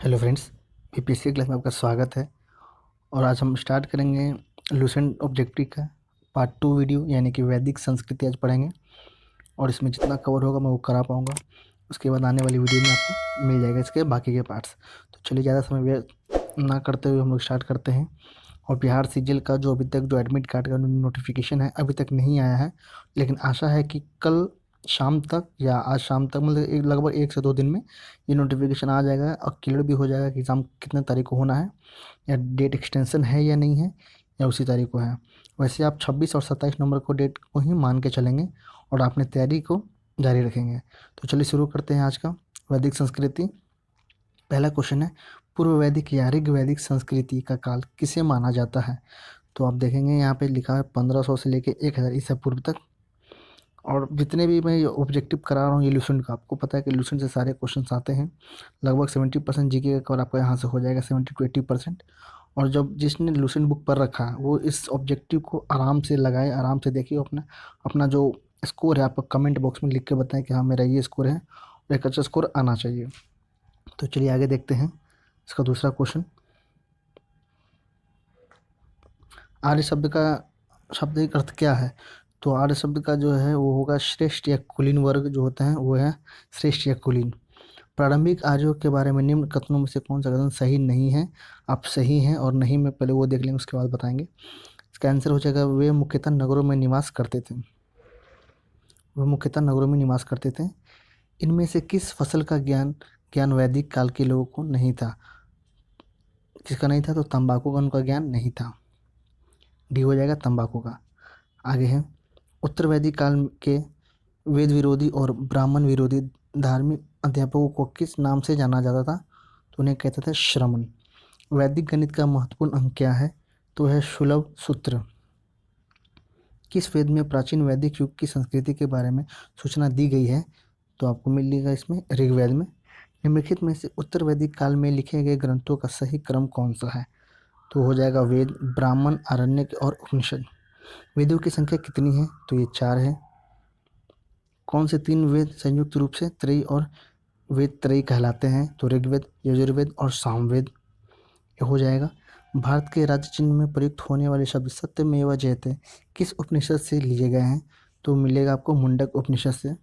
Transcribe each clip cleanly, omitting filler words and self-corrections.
Hello friends, BPSC class में आपका स्वागत है। और आज हम स्टार्ट करेंगे लूसेंट ऑब्जेक्टिव का पार्ट 2 वीडियो, यानी कि वैदिक संस्कृति आज पढ़ेंगे। और इसमें जितना कवर होगा मैं वो करा पाऊँगा। उसके बाद आने वाली वीडियो में आपको मिल जाएगा इसके बाकी के पार्ट्स। तो चलिए ज़्यादा समय व्यर्थ ना करते हुए हम लोग स्टार्ट करते हैं। और बिहार सीजीएल का जो अभी तक जो एडमिट कार्ड का नोटिफिकेशन है अभी तक नहीं आया है, लेकिन आशा है कि कल शाम तक या आज शाम तक, मतलब लगभग 1 से 2 दिन में ये नोटिफिकेशन आ जाएगा और क्लियर भी हो जाएगा कि एग्ज़ाम कितने तारीख को होना है, या डेट एक्सटेंशन है या नहीं है, या उसी तारीख को है। वैसे आप 26 और 27 नंबर को डेट को ही मान के चलेंगे और अपने तैयारी को जारी रखेंगे। तो चलिए शुरू करते हैं आज का वैदिक संस्कृति। पहला क्वेश्चन है, पूर्व वैदिक या ऋग वैदिक संस्कृति का काल किसे माना जाता है? तो आप देखेंगे यहाँ पे लिखा है 1500 से लेके 1000 ईसा पूर्व तक। और जितने भी मैं ये ऑब्जेक्टिव करा रहा हूँ ये लूसेंट का, आपको पता है कि लूसेंट से सारे क्वेश्चंस आते हैं। लगभग 70% जीके का कवर आपका यहाँ से हो जाएगा, 70 to 80%। और जब जिसने लूसेंट बुक पर रखा है वो इस ऑब्जेक्टिव को आराम से लगाए, आराम से देखिए। अपना अपना जो स्कोर है आपको कमेंट बॉक्स में लिख के बताएं कि हाँ मेरा ये स्कोर है और एक अच्छा स्कोर आना चाहिए। तो चलिए आगे देखते हैं इसका दूसरा क्वेश्चन। आर्य शब्द का शाब्दिक अर्थ क्या है? तो आर्य शब्द का जो है वो होगा श्रेष्ठ या कुलीन वर्ग जो होते हैं वो है श्रेष्ठ या कुलीन। प्रारंभिक आर्यों के बारे में निम्न कथनों में से कौन सा कथन सही नहीं है? आप सही हैं और नहीं में पहले वो देख लेंगे, उसके बाद बताएंगे। इसका आंसर हो जाएगा वे मुख्यतः नगरों में निवास करते थे। वे मुख्यतः नगरों में निवास करते थे। इनमें से किस फसल का ज्ञान ज्ञान वैदिक काल के लोगों को नहीं था? किसका नहीं था? तो तंबाकू का उनका ज्ञान नहीं था। डी हो जाएगा तंबाकू का। आगे है, उत्तर वैदिक काल के वेद विरोधी और ब्राह्मण विरोधी धार्मिक अध्यापकों को किस नाम से जाना जाता था? तो उन्हें कहते थे श्रमण। वैदिक गणित का महत्वपूर्ण अंक क्या है? तो है सुलभ सूत्र। किस वेद में प्राचीन वैदिक युग की संस्कृति के बारे में सूचना दी गई है? तो आपको मिलेगा इसमें ऋग्वेद में। निम्नलिखित में से उत्तर वैदिक काल में लिखे गए ग्रंथों का सही क्रम कौन सा है? तो हो जाएगा वेद, ब्राह्मण, आरण्यक और उपनिषद। वेदों की संख्या कितनी है? तो ये 4 है। कौन से 3 वेद संयुक्त रूप से त्रयी और वेद त्रयी कहलाते हैं? तो ऋग्वेद, यजुर्वेद और सामवेद। ये हो जाएगा। भारत के राज्य चिन्ह में प्रयुक्त होने वाले शब्द सत्यमेव जयते किस उपनिषद से लिए गए हैं? तो मिलेगा आपको मुंडक उपनिषद से।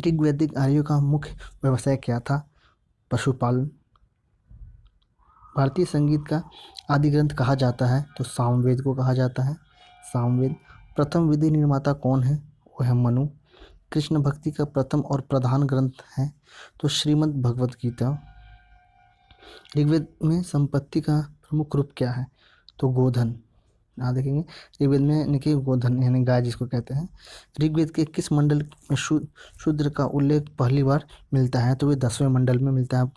ऋग्वैदिक आर्यों का मुख्य व्यवसाय क्या था? पशुपालन। भारतीय संगीत का आदि ग्रंथ कहा जाता है? तो सामवेद को कहा जाता है, सामवेद। प्रथम विधि निर्माता कौन है? वो है मनु। कृष्ण भक्ति का प्रथम और प्रधान ग्रंथ है? तो श्रीमद् भगवत गीता। ऋग्वेद में संपत्ति का प्रमुख रूप क्या है? तो गोधन। यहाँ देखेंगे ऋग्वेद में देखिए गोधन यानी गाय जिसको कहते हैं। ऋग्वेद के किस मंडल में शूद्र का उल्लेख पहली बार मिलता है? तो वे 10वें मंडल में मिलता है,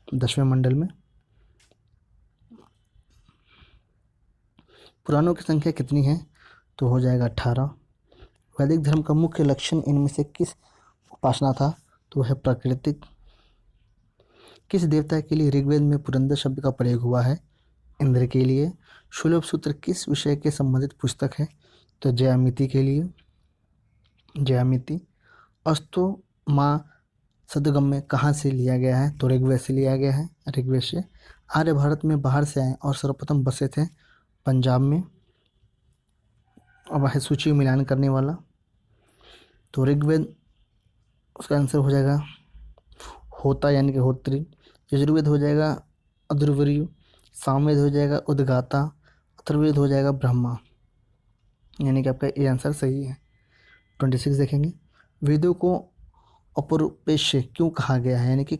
10वें मंडल में। पुराणों की संख्या कितनी है? तो हो जाएगा 18। वैदिक धर्म का मुख्य लक्षण इनमें से किस उपासना था? तो है प्राकृतिक। किस देवता के लिए ऋग्वेद में पुरंदर शब्द का प्रयोग हुआ है? इंद्र के लिए। सुलभ सूत्र किस विषय के संबंधित पुस्तक है? तो ज्यामिति के लिए, ज्यामिति। अस्तो माँ सदगम में कहाँ से लिया गया है? तो ऋग्वेद से लिया गया है, ऋग्वेद से। आर्य भारत में बाहर से आए और सर्वप्रथम बसे थे पंजाब में। अब है सूची में मिलान करने वाला। तो ऋग्वेद उसका आंसर हो जाएगा होता यानी कि होत्री। यजुर्वेद हो जाएगा अध्वर्यु। सामवेद हो जाएगा उद्गाता। अथर्ववेद हो जाएगा ब्रह्मा। यानी कि आपका ये आंसर सही है। 26 देखेंगे, वेदों को अपौरुषेय क्यों कहा गया है? यानी कि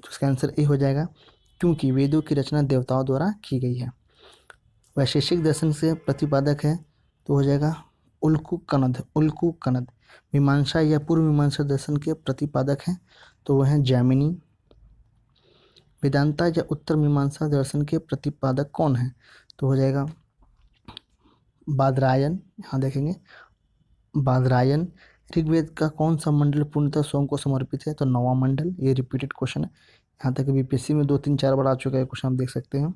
उसका आंसर ए हो जाएगा क्योंकि वेदों की रचना देवताओं द्वारा की गई है। वैशेषिक दर्शन से प्रतिपादक है? तो हो जाएगा उल्कू कनद, उल्कू कनद। मीमांसा या पूर्व मीमांसा दर्शन के प्रतिपादक हैं? तो वह हैं जैमिनी। वेदांता या उत्तर मीमांसा दर्शन के प्रतिपादक कौन है? तो हो जाएगा बादरायन। यहाँ देखेंगे बादरायन। ऋग्वेद का कौन सा मंडल पूर्णतः सोम को समर्पित है? तो 9वां मंडल। ये रिपीटेड क्वेश्चन है, यहाँ तक बीपीएससी में 2 3 4 बार आ चुका है क्वेश्चन, आप देख सकते हैं।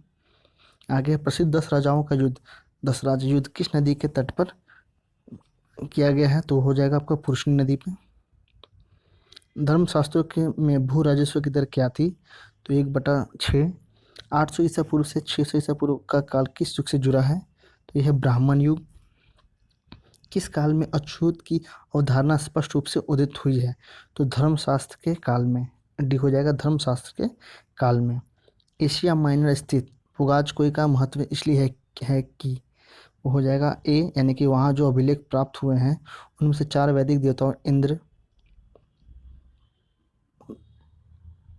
आगे प्रसिद्ध 10 राजाओं का युद्ध, 10 राज युद्ध किस नदी के तट पर किया गया है? तो हो जाएगा आपका पुरुषनी नदी पे। धर्मशास्त्रों के में भू राजस्व की दर क्या थी? तो 1/6। 800 ईसा पूर्व से 600 ईसा पूर्व का काल किस युग से जुड़ा है? तो यह है ब्राह्मण युग। किस काल में अछूत की अवधारणा स्पष्ट रूप से उदित हुई है? तो धर्मशास्त्र के काल में। डी हो जाएगा धर्मशास्त्र के काल में। एशिया माइनर स्थित पुगाजकोई का महत्व इसलिए है कि वो हो जाएगा ए, यानी कि वहाँ जो अभिलेख प्राप्त हुए हैं उनमें से 4 वैदिक देवताओं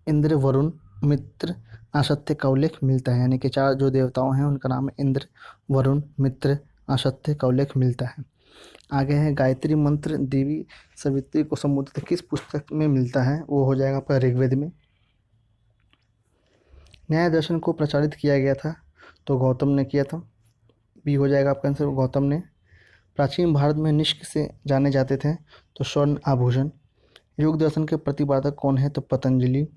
इंद्र, वरुण, मित्र, आसत्य का उल्लेख मिलता है। यानी कि 4 जो देवताओं हैं उनका नाम है इंद्र, वरुण, मित्र, आसत्य का उल्लेख मिलता है। आगे है गायत्री मंत्र देवी सवित्री को संबोधित किस पुस्तक में मिलता है? वो हो जाएगा आपका ऋग्वेद में। न्याय दर्शन को प्रचारित किया गया था तो गौतम ने किया था। बी हो जाएगा आपका आंसर, गौतम ने। प्राचीन भारत में निष्क से जाने जाते थे तो स्वर्ण आभूषण। योग दर्शन के प्रतिपादक कौन है? तो पतंजलि।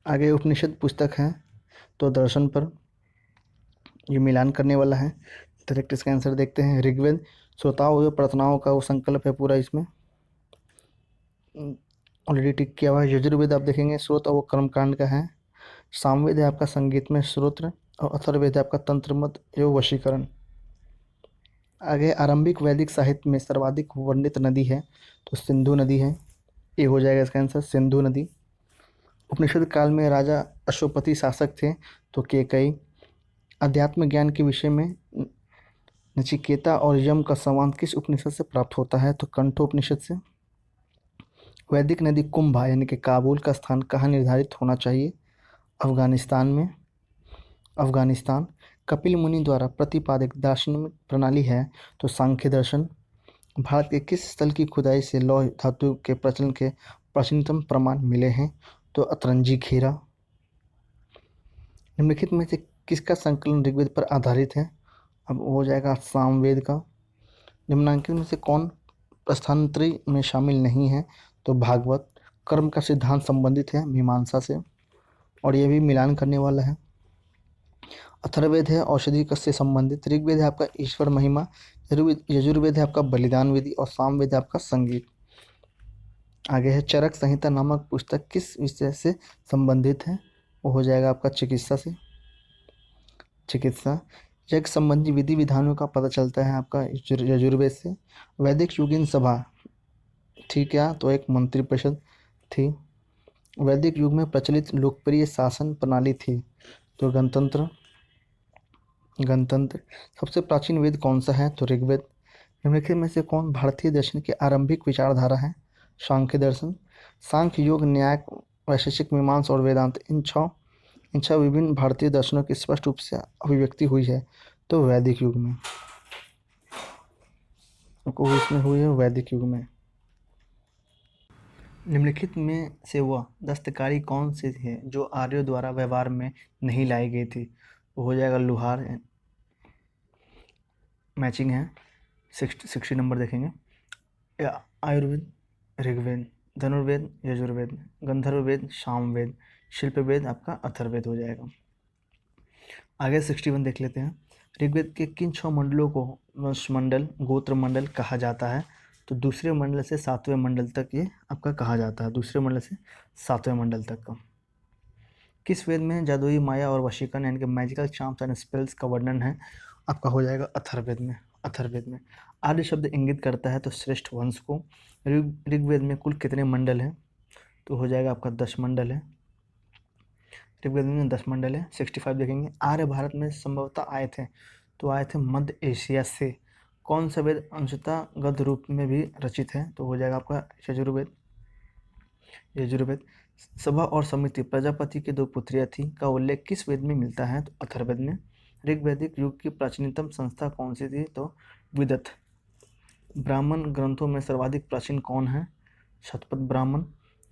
आगे उपनिषद पुस्तक है तो दर्शन पर ये मिलान करने वाला है। डायरेक्ट इसका आंसर देखते हैं। ऋग्वेद श्रोताओं व प्रार्थनाओं का वो संकल्प है पूरा, इसमें ऑलरेडी टिक किया हुआ है। यजुर्वेद आप देखेंगे स्रोत और कर्मकांड का है। सामवेद है आपका संगीत में स्रोत्र, और अथर्ववेद है आपका तंत्र मत एवं वशीकरण। आगे आरंभिक वैदिक साहित्य में सर्वाधिक वर्णित नदी है तो सिंधु नदी है। ये हो जाएगा इसका आंसर, सिंधु नदी। उपनिषद काल में राजा अश्वपति शासक थे तो केकई। अध्यात्म ज्ञान के विषय में नचिकेता और यम का संवाद किस उपनिषद से प्राप्त होता है? तो कंठोपनिषद से। वैदिक नदी कुंभा यानी कि काबुल का स्थान कहाँ निर्धारित होना चाहिए? अफगानिस्तान में। अफगानिस्तान। कपिल मुनि द्वारा प्रतिपादित दार्शनिक प्रणाली है तो सांख्य दर्शन। भारत के किस स्थल की खुदाई से लौह धातु के प्रचलन के प्राचीनतम प्रमाण मिले हैं? तो अतरंजी खेरा। निम्नलिखित में से किसका संकलन ऋग्वेद पर आधारित है? अब हो जाएगा सामवेद का। निम्नांकित में से कौन प्रस्थानत्रयी में शामिल नहीं है? तो भागवत। कर्म का सिद्धांत संबंधित है मीमांसा से और यह भी मिलान करने वाला है। अथर्ववेद है औषधि से संबंधित। ऋग्वेद है आपका ईश्वर महिमा। यजुर्वेद है आपका बलिदान विधि और सामवेद है आपका संगीत। आगे है चरक संहिता नामक पुस्तक किस विषय से संबंधित है? वो हो जाएगा आपका चिकित्सा से। चिकित्सा। यज्ञ संबंधी विधि विधानों का पता चलता है आपका यजुर्वेद से। वैदिक युगीन सभा थी क्या? तो एक मंत्रिपरिषद थी। वैदिक युग में प्रचलित लोकप्रिय शासन प्रणाली थी तो गणतंत्र। गणतंत्र। सबसे प्राचीन वेद कौन सा है? तो ऋग्वेद। निम्नलिखित में से कौन भारतीय दर्शन की आरंभिक विचारधारा है? सांख्य दर्शन। सांख्य, योग, न्याय, वैशेषिक, मीमांसा और वेदांत इन छह विभिन्न भारतीय दर्शनों की स्पष्ट रूप से अभिव्यक्ति हुई है तो वैदिक युग में। इसमें हुई है वैदिक युग में। निम्नलिखित में से वह दस्तकारी कौन सी है जो आर्यों द्वारा व्यवहार में नहीं लाई गई थी? वो हो जाएगा लुहार। मैचिंग है। 60 नंबर देखेंगे। आयुर्वेद, ऋग्वेद, धनुर्वेद, यजुर्वेद, गंधर्ववेद, सामवेद, शिल्पवेद आपका अथर्ववेद हो जाएगा। आगे 61 देख लेते हैं। ऋग्वेद के किन 6 मंडलों को वंशमंडल, गोत्र मंडल कहा जाता है? तो दूसरे मंडल से 7वें मंडल तक ये आपका कहा जाता है। दूसरे मंडल से 7वें मंडल तक का। किस वेद में जादुई माया और वशीकरण यानी कि मैजिकल चार्म्स एंड स्पेल्स का वर्णन है? आपका हो जाएगा अथर्ववेद में। अथर्ववेद में। आर्य शब्द इंगित करता है तो श्रेष्ठ वंश को। ऋग्वेद में कुल कितने मंडल हैं? तो हो जाएगा आपका 10 मंडल है। ऋग्वेद में 10 मंडल है। 65 देखेंगे। आर्य भारत में संभवतः आए थे तो आए थे मध्य एशिया से। कौन सा वेद अंशतः गद्य रूप में भी रचित है? तो हो जाएगा आपका यजुर्वेद। यजुर्वेद। सभा और समिति प्रजापति की 2 पुत्रियां थी का उल्लेख किस वेद में मिलता है? तो अथर्ववेद में। ऋग्वैदिक युग की प्राचीनतम संस्था कौन सी थी? तो विदत। ब्राह्मण ग्रंथों में सर्वाधिक प्राचीन कौन है? शतपथ ब्राह्मण।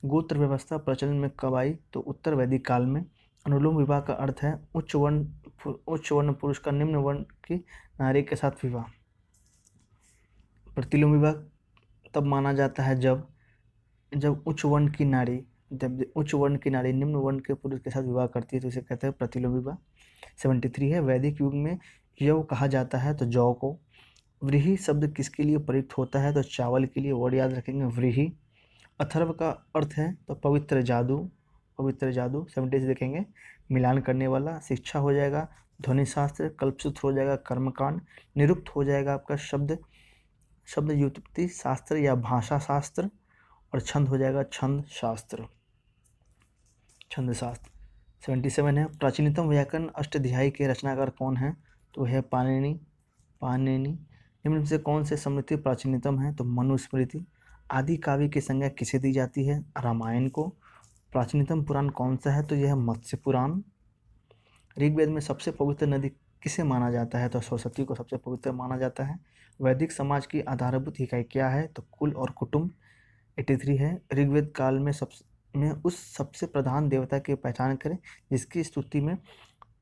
गोत्र व्यवस्था प्रचलन में कब आई? तो उत्तर वैदिक काल में। अनुलोम विवाह का अर्थ है उच्च वर्ण पुरुष का निम्न वर्ण की नारी के साथ विवाह। प्रतिलोम विवाह तब माना जाता है जब उच्च वर्ण की नारी निम्न वर्ण के पुरुष के साथ विवाह करती है तो इसे कहते हैं प्रतिलोम विवाह। 73 है। वैदिक युग में यव कहा जाता है तो जौ को। व्रीहि शब्द किसके लिए प्रयुक्त होता है? तो चावल के लिए। वर्ड याद रखेंगे व्रीहि। अथर्व का अर्थ है तो पवित्र जादू। पवित्र जादू, 76 देखेंगे मिलान करने वाला, शिक्षा हो जाएगा ध्वनि शास्त्र, कल्पसूत्र हो जाएगा कर्मकांड, निरुक्त हो जाएगा आपका शब्द व्युत्पत्ति शास्त्र या भाषा शास्त्र, और छंद हो जाएगा छंद शास्त्र, छंद शास्त्र। 77 है प्राचीनतम व्याकरण अष्टाध्यायी के रचनाकार कौन है, तो है पाणिनि। निम्न से कौन से स्मृति प्राचीनतम है, तो मनुस्मृति। आदि काव्य की संज्ञा किसे दी जाती है, रामायण को। प्राचीनतम पुराण कौन सा है, तो यह मत्स्य पुराण। ऋग्वेद में सबसे पवित्र नदी किसे माना जाता है, तो सरस्वती को सबसे पवित्र माना जाता है। वैदिक समाज की आधारभूत इकाई क्या है, तो कुल और कुटुंब। 83 है ऋग्वेद काल में उस सबसे प्रधान देवता की पहचान करें जिसकी स्तुति में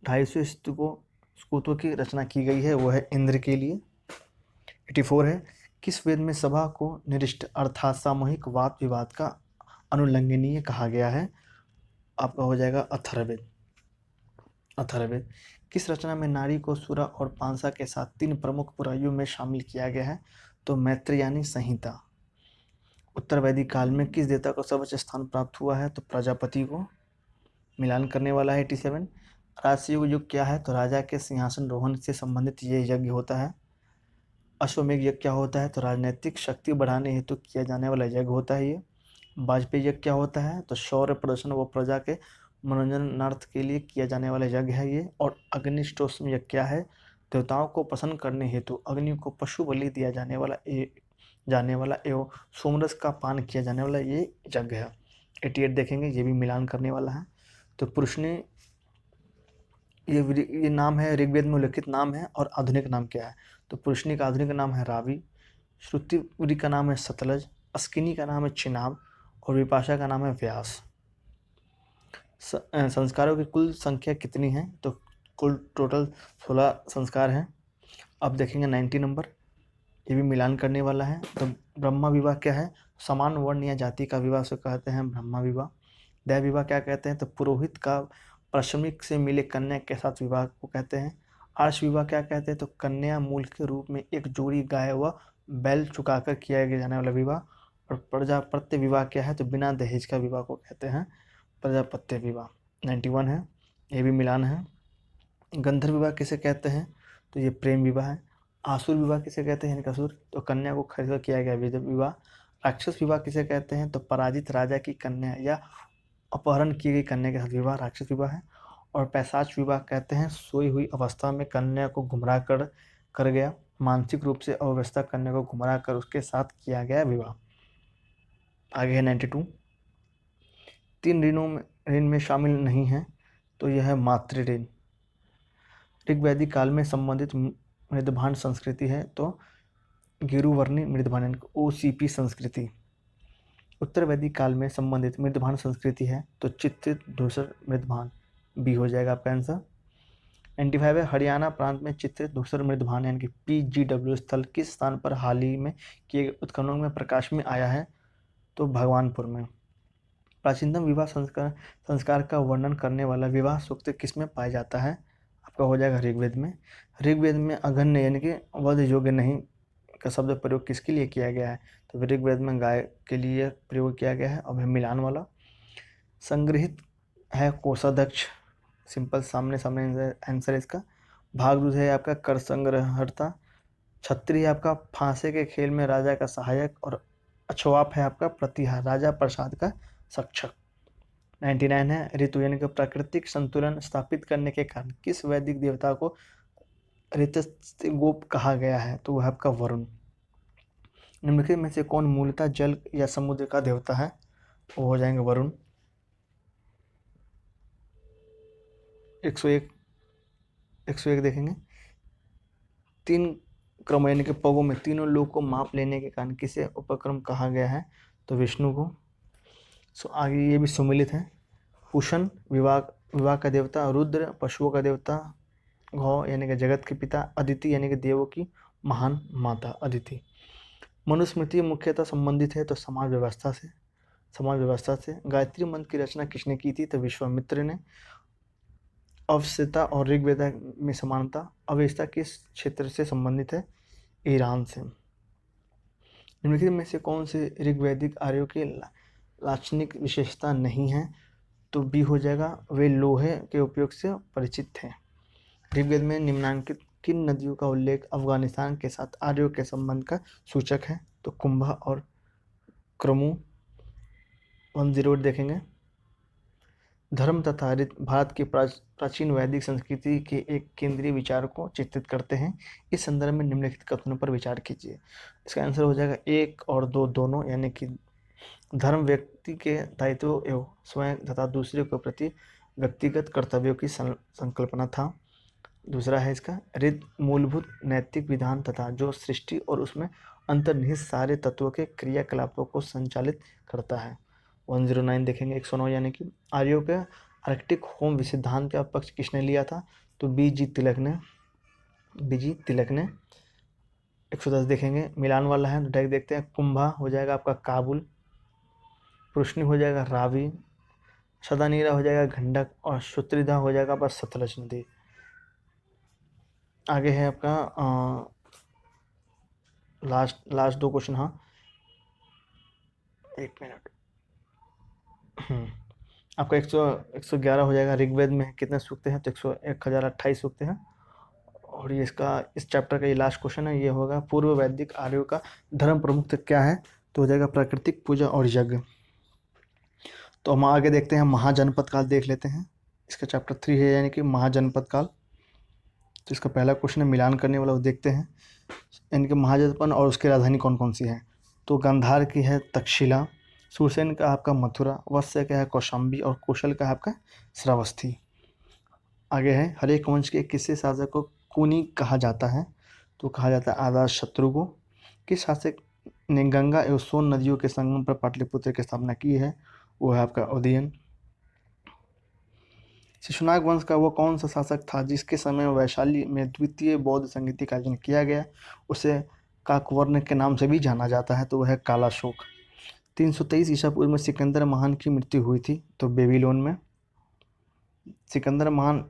250 स्तुतों की रचना की गई है, वो है इंद्र के लिए। 84 है किस वेद में सभा को निरिष्ट अर्थात सामूहिक वाद विवाद का अनुल्लंघनीय कहा गया है, आपका हो जाएगा अथर्ववेद। किस रचना में नारी को सुरा और पांसा के साथ 3 प्रमुख बुराइयों में शामिल किया गया है, तो मैत्रेयानी संहिता। उत्तर वैदिक काल में किस देवता को सर्वोच्च स्थान प्राप्त हुआ है, तो प्रजापति को मिलान करने वाला है। 87 राजयोग युग क्या है, तो राजा के सिंहासन रोहन से संबंधित ये यज्ञ होता है। अश्वमेघ यज्ञ क्या होता है, तो राजनीतिक शक्ति बढ़ाने हेतु किया जाने वाला यज्ञ होता है ये। वाजपेयी यज्ञ क्या होता है, तो शौर्य प्रदर्शन व प्रजा के मनोरंजनार्थ के लिए किया जाने वाला यज्ञ है ये। और अग्निष्टोत्सव यज्ञ क्या है, देवताओं को प्रसन्न करने हेतु अग्नि को पशु बलि दिया जाने वाला एवं सोमरस का पान किया जाने वाला ये यज्ञ है। 88 देखेंगे, ये भी मिलान करने वाला है। तो पुरुषनी ये नाम है, ऋग्वेद में उल्लिखित नाम है, और आधुनिक नाम क्या है, तो पुरुषनी का आधुनिक नाम है रावी, श्रुतिपुरी का नाम है सतलज, अस्किनी का नाम है चिनाब, और विपाशा का नाम है व्यास। संस्कारों की कुल संख्या कितनी है, तो कुल टोटल 16 संस्कार हैं। अब देखेंगे 90 नंबर, ये भी मिलान करने वाला है। तो ब्रह्मा विवाह क्या है, समान वर्ण या जाति का विवाह से कहते हैं ब्रह्मा विवाह। दैव विवाह क्या कहते हैं, तो पुरोहित का प्रश्रमिक से मिले कन्या के साथ विवाह को कहते हैं। आर्ष विवाह क्या कहते हैं, तो कन्या मूल के रूप में एक जोड़ी गाय व बैल चुकाकर किया जाने वाला विवाह। और प्रजापत्य विवाह क्या है, तो बिना दहेज का विवाह को कहते हैं प्रजापत्य विवाह। 91 है, ये भी मिलान है। गंधर्व विवाह किसे कहते हैं, तो ये प्रेम विवाह है। आसुर विवाह किसे कहते हैं, असुर, तो कन्या को खरीद कर किया गया विवाह। राक्षस विवाह किसे कहते हैं, तो पराजित राजा की कन्या या अपहरण की गई कन्या के साथ विवाह राक्षस विवाह है। और पैशाच विवाह कहते हैं सोई हुई अवस्था में कन्या को गुमराह कर गया, मानसिक रूप से अव्यवस्था कन्या को गुमराह कर उसके साथ किया गया विवाह। आगे है 92, 3 ऋण में शामिल नहीं है, तो यह है मातृ ऋण। ऋग्वैदिक काल में संबंधित मृदभांड संस्कृति है, तो गिरुवर्णी मृदभांड OCP संस्कृति। उत्तर वैदिक काल में संबंधित मृदभांड संस्कृति है, तो चित्रित धूसर मृदभांड बी हो जाएगा आपका आंसर। 95 है हरियाणा प्रांत में चित्रित धूसर मृदभांड यानी कि PGW स्थल किस स्थान पर हाल ही में किए गए उत्खननों में प्रकाश में आया है, तो भगवानपुर में। प्राचीनतम विवाह संस्कार का वर्णन करने वाला विवाह सूक्त किसमें पाया जाता है, आपका हो जाएगा ऋग्वेद में। ऋग्वेद में अघन्य यानी कि वध योग्य नहीं का शब्द प्रयोग किसके लिए किया गया है, तो ऋग्वेद में गाय के लिए प्रयोग किया गया है। अब है मिलान वाला। संग्रहित है कोषाध्यक्ष, सिंपल सामने आंसर इसका। भागदूत है आपका कर संग्रहर्ता। छत्री है आपका फांसे के खेल में राजा का सहायक। और अछवाप है आपका प्रतिहार, राजा प्रसाद का सक्षक। 99 है ऋतु यानी कि प्राकृतिक संतुलन स्थापित करने के कारण किस वैदिक देवता को ऋतुगोप कहा गया है, तो वह आपका वरुण। निम्नलिखित में से कौन मूलतः जल या समुद्र का देवता है, वो हो जाएंगे वरुण। 101 देखेंगे, 3 क्रम यानी कि पगों में तीनों लोग को माप लेने के कारण किसे उपक्रम कहा गया है, तो विष्णु को। आगे ये भी सुमिलित है। पुषण विवाह का देवता, रुद्र पशुओं का देवता, घौ यानी कि जगत के पिता, अदिति यानी कि देवों की महान माता अदिति। मनुस्मृति मुख्यतः संबंधित है तो समाज व्यवस्था से। गायत्री मंत्र की रचना किसने की थी, तो विश्वामित्र ने। अवस्यता और ऋग्वेद में समानता, अवस्यता किस क्षेत्र से संबंधित है, ईरान से। निम्नलिखित में से कौन से ऋग्वैदिक आर्यों की लाक्षणिक विशेषता नहीं है, तो बी हो जाएगा, वे लोहे के उपयोग से परिचित थे। ऋग्वेद में निम्नांकित किन नदियों का उल्लेख अफगानिस्तान के साथ आर्यों के संबंध का सूचक है? तो कुंभा और क्रमु। 108 देखेंगे। धर्म तथा रीत भारत की प्राचीन वैदिक संस्कृति के एक केंद्रीय विचार को चित्रित करते हैं। इस संदर्भ में निम्नलिखित कथनों पर विचार कीजिए। इसका आंसर हो जाएगा 1 और 2 दोनों, यानी कि धर्म व्यक्ति के दायित्व एवं स्वयं तथा दूसरे के प्रति व्यक्तिगत कर्तव्यों की संकल्पना था। दूसरा है इसका रीत मूलभूत नैतिक विधान तथा जो सृष्टि और उसमें अंतर्निहित सारे तत्वों के क्रियाकलापों को संचालित करता है। 109 देखेंगे, 109 यानी कि आर्यों के आर्कटिक होम सिद्धांत का पक्ष किसने लिया था? तो बीजी तिलक ने। 110 देखेंगे, मिलान वाला है तो डायरेक्ट देखते हैं। कुंभा हो जाएगा आपका काबुल, पुरुषनी हो जाएगा रावी, सदानीरा हो जाएगा गंडक और शुत्रिधा हो जाएगा आपका सतलज नदी। आगे है आपका लास्ट 2 क्वेश्चन। हाँ, 1 मिनट। आपका 111 हो जाएगा। ऋग्वेद में कितने सूक्त हैं? तो 1028 सूक्त हैं। और ये इस चैप्टर का ये लास्ट क्वेश्चन है। ये होगा पूर्व वैदिक आर्यों का धर्म प्रमुख क्या है? तो हो जाएगा प्राकृतिक पूजा और यज्ञ। तो हम आगे देखते हैं, महाजनपद काल देख लेते हैं। इसका चैप्टर 3 है, यानी कि महाजनपद काल। तो इसका पहला क्वेश्चन है मिलान करने वाला, वो देखते हैं। इनके महाजनपद और उसकी राजधानी कौन कौन सी है? तो गांधार की है तक्षशिला, सुरसेन का आपका मथुरा, वत्स्य का है कौशाम्बी और कौशल का है आपका श्रावस्ती। आगे है हरेक वंश के किससे शासक को कुनी कहा जाता है? तो कहा जाता है आजाद शत्रु को। किस शासक ने गंगा एवं सोन नदियों के संगम पर पाटलिपुत्र की स्थापना की है? वो है आपका उदयन। शिशुनाग वंश का वो कौन सा शासक था जिसके समय वैशाली में द्वितीय बौद्ध संगीति का आयोजन किया गया? उसे काकवर्ण के नाम से भी जाना जाता है, तो वह है कालाशोक। 323 ईसा पूर्व में सिकंदर महान की मृत्यु हुई थी, तो बेबीलोन में। सिकंदर महान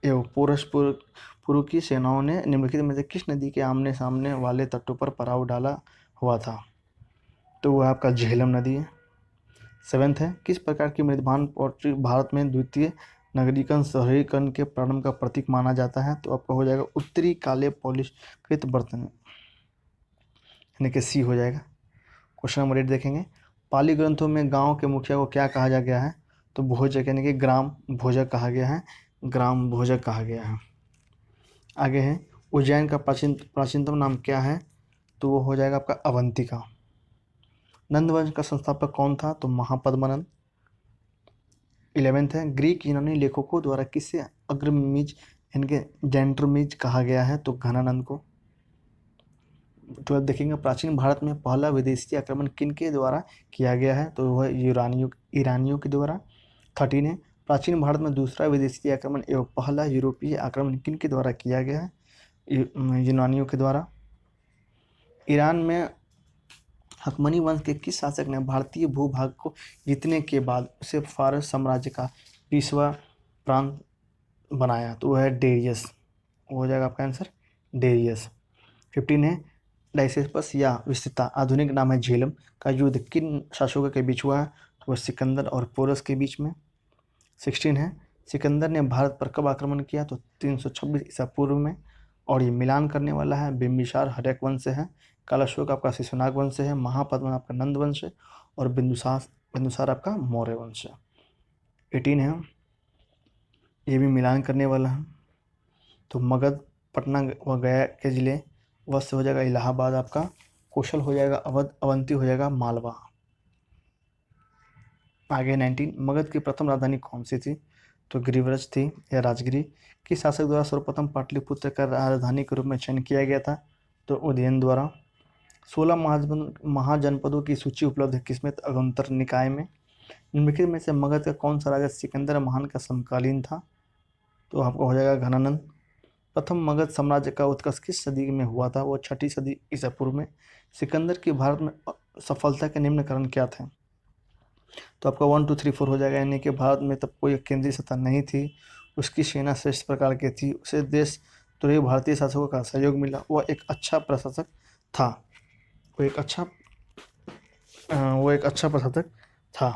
एवं पूर्व की सेनाओं ने निम्नलिखित में से किस नदी के आमने सामने वाले तटों पर पड़ाव डाला हुआ था? तो वह आपका झेलम नदी है। 7th है किस प्रकार की मृदभान पॉटरी भारत में द्वितीय नगरीकरण शहरीकरण के प्रारंभ का प्रतीक माना जाता है? तो आपका हो जाएगा उत्तरी काले पॉलिशकृत बर्तन, यानी कि सी हो जाएगा। क्वेश्चन नंबर 8 देखेंगे, पाली ग्रंथों में गांव के मुखिया को क्या कहा जा गया है? तो भोजक, यानी कि ग्राम भोजक कहा गया है, ग्राम भोजक कहा गया है। आगे है उज्जैन का प्राचीनतम नाम क्या है? तो वो हो जाएगा आपका अवंतिका। नंदवंश का संस्थापक कौन था? तो महापद्मनंद। 11th है ग्रीक यूनानी लेखकों द्वारा किसे अग्रमीज इनके जेंट्रमीज कहा गया है? तो घनानंद को। 12 देखेंगे प्राचीन भारत में पहला विदेशी आक्रमण किन के द्वारा किया गया है? तो वह ईरानियों के द्वारा। 13 है प्राचीन भारत में दूसरा विदेशी आक्रमण एवं पहला यूरोपीय आक्रमण किन के द्वारा किया गया है? यूनानियों के द्वारा। ईरान में हकमनी वंश के किस शासक ने भारतीय भूभाग को जीतने के बाद उसे फारस साम्राज्य का 20वां प्रांत बनाया? तो वह है डेरियस। वो हो जाएगा आपका आंसर डेरियस। 15 है डाइसेपस या विस्तिता आधुनिक नाम है झेलम का युद्ध किन शासकों के बीच हुआ है? तो वह सिकंदर और पोरस के बीच में। 16 है सिकंदर ने भारत पर कब आक्रमण किया? तो 326 ईसा पूर्व में। और ये मिलान करने वाला है बिंबिसार हर्यक वंश से है, कालाशोक आपका शिशुनाग वंश से है, महापद्मन आपका नंद वंश है और बिंदुसार आपका मौर्य वंश है। 18 है ये भी मिलान करने वाला है, तो मगध पटना व गया के जिले, वत्स हो जाएगा इलाहाबाद आपका, कौशल हो जाएगा अवध, अवंती हो जाएगा मालवा। आगे 19 मगध की प्रथम राजधानी कौन सी थी? तो गिरिव्रज थी या राजगिरी। किस शासक द्वारा सर्वप्रथम पाटलिपुत्र का राजधानी के रूप में चयन किया गया था? तो उदयन द्वारा। 16 महाजनपदों की सूची उपलब्ध है किसमें? तो अगंतर निकाय में। निम्नलिखित में से मगध का कौन सा राजा सिकंदर महान का समकालीन था? तो आपको हो जाएगा घनानंद। प्रथम मगध साम्राज्य का उत्कर्ष किस सदी में हुआ था? वो 6ठी सदी ईसा पूर्व में। सिकंदर की भारत में सफलता के निम्न कारण क्या थे? तो आपका 1 2 3 4 हो जाएगा, यानी कि भारत में तब कोई केंद्रीय सत्ता नहीं थी, उसकी सेना श्रेष्ठ प्रकार की थी, उसे देश द्रोही भारतीय शासकों का सहयोग मिला, वह एक अच्छा प्रशासक था, वो एक अच्छा प्रशासक था।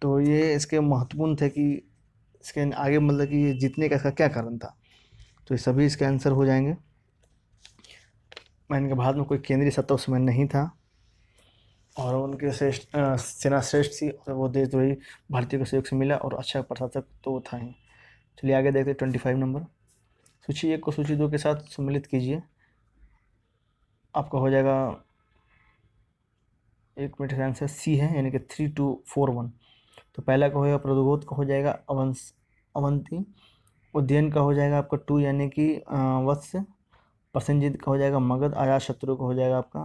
तो ये इसके महत्वपूर्ण थे कि इसके आगे मतलब कि ये जीतने का इसका क्या कारण था। तो ये सभी इसके आंसर हो जाएंगे। इनके भारत में कोई केंद्रीय सत्ता उस समय नहीं था और उनके सेना श्रेष्ठ थी और वो देशद्रोही भारतीयों के सहयोग से मिला और अच्छा प्रशासक तो वो था ही। चलिए आगे देखते हैं 25 नंबर। सूची 1 को सूची 2 के साथ सम्मिलित कीजिए। आपका हो जाएगा, एक मिनट का आंसर सी है, यानी कि 3241। तो पहला का हो जाएगा प्रद्योत का हो जाएगा अवंती। उदयन का हो जाएगा आपका 2 यानी कि वत्स। प्रसेनजीत का हो जाएगा मगध। अजातशत्रु का हो जाएगा आपका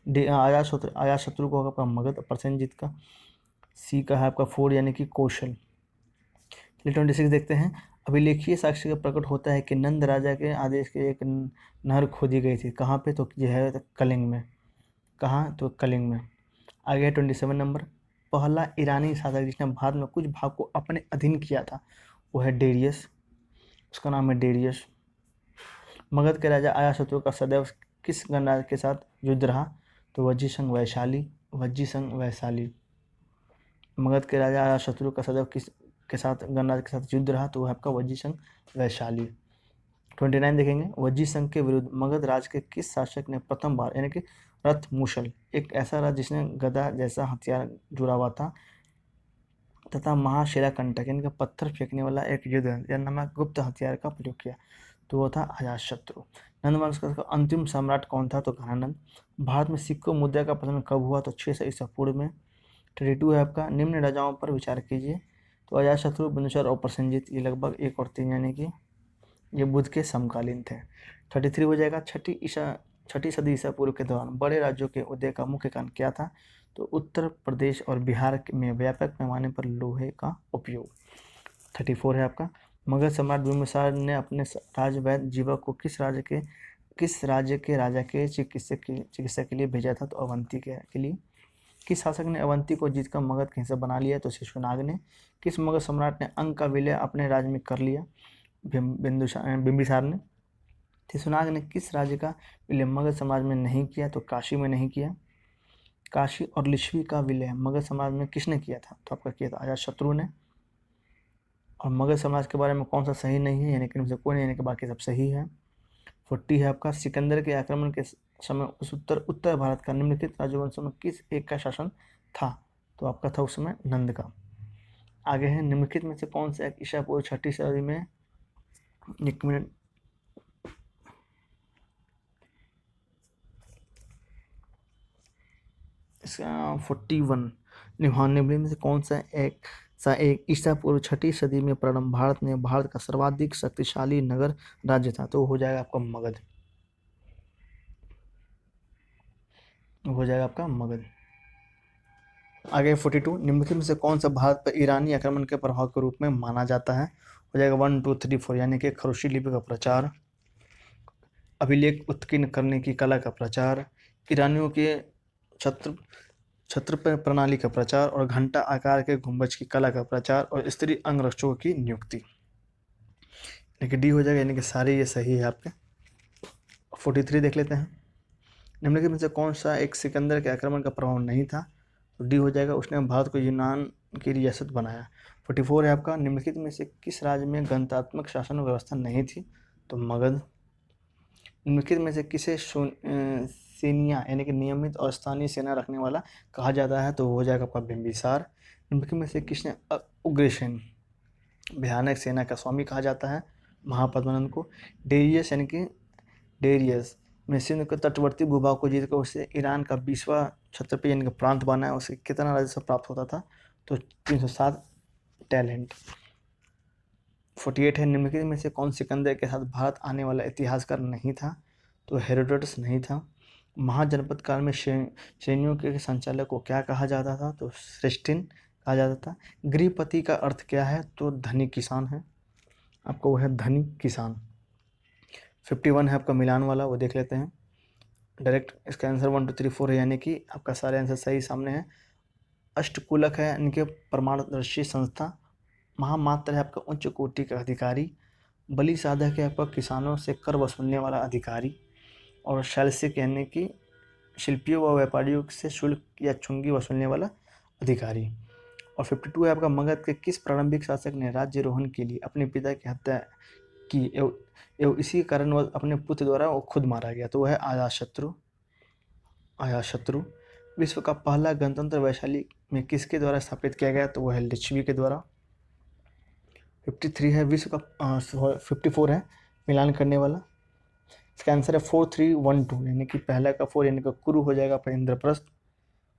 अजातशत्रु का होगा आपका मगध। प्रसेनजीत का सी का है आपका 4 यानी कि कौशल। 26 देखते हैं। अभिलेखीय साक्ष्य का प्रकट होता है कि नंद राजा के आदेश के एक नहर खोदी गई थी। कहाँ पे? तो यह है कलिंग में। कहाँ? तो कलिंग में। आगे है 27 नंबर। पहला ईरानी शासक जिसने भारत में कुछ भाग को अपने अधीन किया था वो है डेरियस। उसका नाम है डेरियस। मगध के राजा अजातशत्रु का सदैव किस गणराज्य के साथ युद्ध रहा? तो वज्जी संघ वैशाली। वज्जी संघ वैशाली। मगध के राजा अजातशत्रु का सदैव किस के साथ गणराज्य के साथ युद्ध रहा? तो वह आपका वज्जी संघ वैशाली। 29 देखेंगे। वज्जी संघ के विरुद्ध मगध राज के किस शासक ने प्रथम बार यानी कि रथ मूसल, एक ऐसा राज जिसने गदा जैसा हथियार जुड़ा हुआ था, तथा महाशिलाकंटक यानी कि पत्थर फेंकने वाला एक युद्ध या नामक गुप्त हथियार का प्रयोग किया? तो वो था अजातशत्रु। नंदवंश का अंतिम सम्राट कौन था? तो घनानंद। भारत में सिक्कों मुद्रा का प्रचलन कब हुआ? तो 600 ईसा पूर्व में। 32 है आपका निम्न राजाओं पर विचार कीजिए। तो अजातशत्रु, बिंदुसार और प्रसेनजीत ये लगभग 1 और 3 यानी कि ये बुद्ध के समकालीन थे। 33 हो जाएगा। छठी सदी ईसा पूर्व के दौरान बड़े राज्यों के उदय का मुख्य कारण क्या था? तो उत्तर प्रदेश और बिहार में व्यापक पैमाने पर लोहे का उपयोग। 34 है आपका। मगध सम्राट बिंबिसार ने अपने राजवैद्य जीवक को किस राज्य के राजा के चिकित्सा के लिए भेजा था? तो अवंती के लिए। किस शासक ने अवंती को जीतकर मगध का हिस्सा बना लिया? तो शिशुनाग ने। किस मगध सम्राट ने अंक का विलय अपने राज्य में कर लिया? बिंबिसार ने। शिशुनाग ने किस राज्य का विलय मगध समाज में नहीं किया? तो काशी में नहीं किया। काशी और लिच्छवी का विलय मगध समाज में किसने किया था? तो आपका किया था अजातशत्रु ने। और मगध समाज के बारे में कौन सा सही नहीं है? यानी कि इनमें से कोई नहीं, यानी कि बाकी सब सही है। 40 है आपका। सिकंदर के आक्रमण के समय उस उत्तर भारत का निम्नलिखित राजवंशों में किस एक का शासन था? तो आपका था उस समय नंद का। आगे है निम्नलिखित में से कौन सा एक ईसा पूर्व 6ठी सदी में, एक मिनट, इसका 41 निम्नलिखित में से कौन सा एक ईसा पूर्व 6ठी सदी में प्रारंभ भारत का सर्वाधिक शक्तिशाली नगर राज्य था? तो हो जाएगा आपका मगध। हो जाएगा आपका मगध। आगे 42 निम्नलिखित में से कौन सा भारत पर ईरानी आक्रमण के प्रभाव के रूप में माना जाता है? हो जाएगा 1 2 3 4 यानी कि खरोशी लिपि का प्रचार, अभिलेख उत्कीर्ण करने की कला का प्रचार, ईरानियों के छत्र प्रणाली का प्रचार और घंटा आकार के गुंबज की कला का प्रचार और स्त्री अंगरक्षकों की नियुक्ति। यानी कि डी हो जाएगा, यानी कि सारे ये सही है आपके। 43 देख लेते हैं। निम्नलिखित में से कौन सा एक सिकंदर के आक्रमण का प्रभाव नहीं था? तो डी हो जाएगा, उसने भारत को यूनान की रियासत बनाया। 44 है आपका। निम्नलिखित में से किस राज्य में गणतात्मक शासन व्यवस्था नहीं थी? तो मगध। निम्नलिखित में से किसे सेनिया यानी कि नियमित और स्थानीय सेना रखने वाला कहा जाता है? तो हो जाएगा आपका बिंबिसार। निम्नलिखित में से किसने उग्रसेन भयानक सेना का स्वामी कहा जाता है? महापद्मनंद को। डेरियस यानी कि डेरियस में सिंध के तटवर्ती भूभाग को जीतकर उसे ईरान का 20वां क्षत्रपी यानी कि प्रांत बनाया। उसे कितना राजस्व प्राप्त होता था? तो 307 टैलेंट। 48 है। निम्नलिखित में से कौन सिकंदर के साथ भारत आने वाला इतिहासकार नहीं था? तो हेरोडोटस नहीं था। महाजनपद काल में श्रेणियों के संचालक को क्या कहा जाता था? तो श्रेष्ठिन कहा जाता था। गृहपति का अर्थ क्या है? तो धनी किसान है आपको, वो है धनी किसान। 51 है आपका मिलान वाला, वो देख लेते हैं डायरेक्ट। इसका आंसर 1 2 3 4 है, यानी कि आपका सारे आंसर सही सामने है। अष्टकुलक है इनके प्रमाणदर्शी संस्था। महामात्र है आपका उच्च कोटि का अधिकारी। बलि साधक है आपका किसानों से कर वसूलने वाला अधिकारी। और शैलसिक यानी कि शिल्पियों व व्यापारियों से शुल्क या चुंगी वसूलने वाला अधिकारी। और 52 है आपका मगध के किस प्रारंभिक शासक ने राज्यारोहण के लिए अपने पिता की हत्या की एवं इसी कारण वह अपने पुत्र द्वारा वो खुद मारा गया, तो वह है अजातशत्रु। विश्व का पहला गणतंत्र वैशाली में किसके द्वारा स्थापित किया गया, तो वह है लिच्छवी के द्वारा। 53 है विश्व का 54 है मिलान करने वाला। इसका आंसर है 4312, यानी कि पहला का 4 यानी कि कुरु हो जाएगा आपका इंद्रप्रस्थ,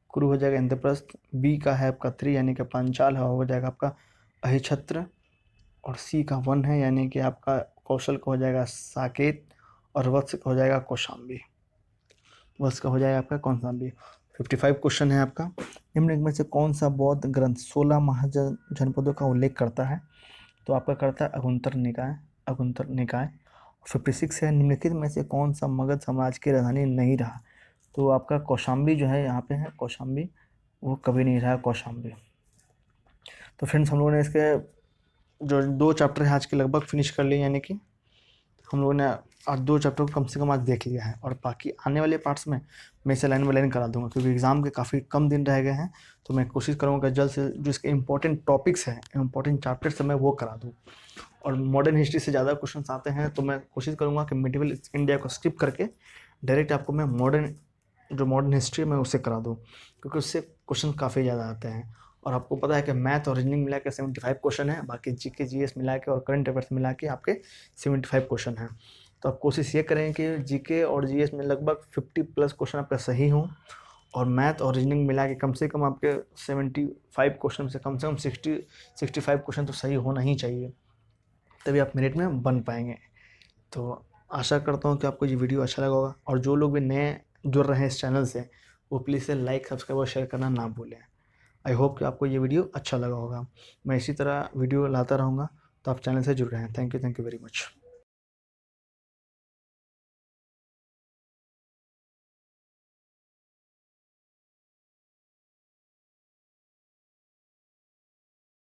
कुरु हो जाएगा इंद्रप्रस्थ। बी का है आपका 3 यानी कि पांचाल हो जाएगा आपका अहिछत्र। और सी का 1 है यानी कि आपका कौशल का हो जाएगा साकेत। और वत्स का हो जाएगा कौशाम्बी, वत्स का हो जाएगा आपका कौशाम्बी। 55 क्वेश्चन है आपका, निम्नलिखित में से कौन सा बौद्ध ग्रंथ 16 महाजनपदों का उल्लेख करता है, तो आपका करता है अगुंतर निकाय। 56 है निम्नलिखित में से कौन सा मगध साम्राज्य की राजधानी नहीं रहा, तो आपका कौशाम्बी जो है यहाँ पे है कौशाम्बी, वो कभी नहीं रहा कौशाम्बी। तो फ्रेंड्स हम लोगों ने इसके जो 2 चैप्टर है आज के लगभग फिनिश कर लिए, यानी कि हम लोगों ने आज 2 चैप्टर को कम से कम आज देख लिया है। और बाकी आने वाले पार्ट्स में मैं इसे लाइन बाय लाइन करा दूंगा, क्योंकि एग्ज़ाम के काफ़ी कम दिन रह गए हैं, तो मैं कोशिश करूँगा जल्द से जो इसके इंपॉर्टेंट टॉपिक्स हैं, इंपॉर्टेंट चैप्टर्स हैं, मैं वो करा दूँ। और मॉडर्न हिस्ट्री से ज़्यादा क्वेश्चन आते हैं तो मैं कोशिश करूँगा कि मिडिवल इंडिया को स्किप करके डायरेक्ट आपको मैं मॉडर्न हिस्ट्री में उसे करा दूँ, क्योंकि उससे क्वेश्चन काफ़ी ज़्यादा आते हैं। और आपको पता है कि मैथ और रीजनिंग मिला के 75 क्वेश्चन है, बाकी जीके जीएस मिला के और करंट अफेयर्स मिला के आपके 75 क्वेश्चन हैं। तो आप कोशिश ये करें कि जीके और जीएस में लगभग 50+ क्वेश्चन आपका सही हों, और मैथ और रीजनिंग मिला के कम से कम आपके 75 क्वेश्चन से कम 65 क्वेश्चन तो सही होना ही चाहिए, तभी आप मेरिट में बन पाएंगे। तो आशा करता हूँ कि आपको ये वीडियो अच्छा लगा होगा, और जो लोग भी नए जुड़ रहे हैं इस चैनल से वो प्लीज़ से लाइक सब्सक्राइब और शेयर करना ना भूलें। आई होप कि आपको ये वीडियो अच्छा लगा होगा। मैं इसी तरह वीडियो लाता रहूँगा, तो आप चैनल से जुड़ रहे हैं। Thank you very much.